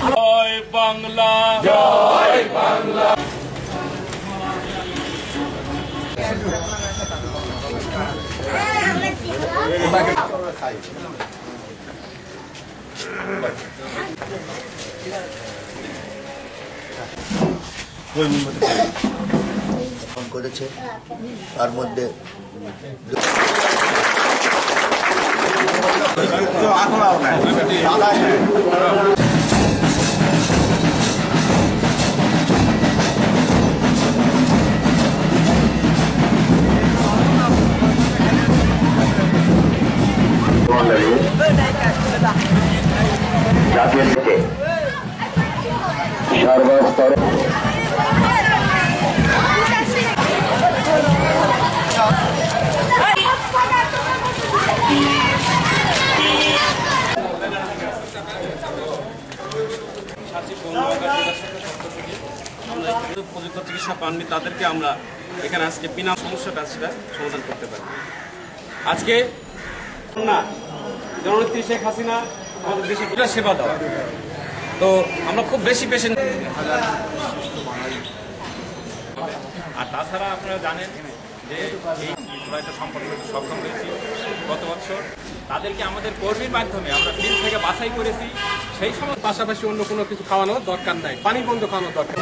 জয় বাংলা, জয় বাংলা। করেছে তার মধ্যে জাতীয় নীতি সর্বস্তরে উপযুক্ত চিকিৎসা পাননি তাদেরকে আমরা এখানে আজকে বিনা সমস্যাটা সেটা সমাধান করতে পারি। আজকে না জননেত্রী শেখ হাসিনা আমাদের দেশে সেবা দেওয়া, তো আমরা খুব বেশি পেশেন্ট। আর তাছাড়া আপনারা জানেন যে এই সম্পর্কে সক্ষম হয়েছি গত বছর, তাদেরকে আমাদের কর্মীর মাধ্যমে আমরা ফিল্ড থেকে বাছাই করেছি। সেই সময় পাশাপাশি অন্য কোনো কিছু খাওয়ানোর দরকার নাই, পানি বন্ধ খাওয়ানোর দরকার।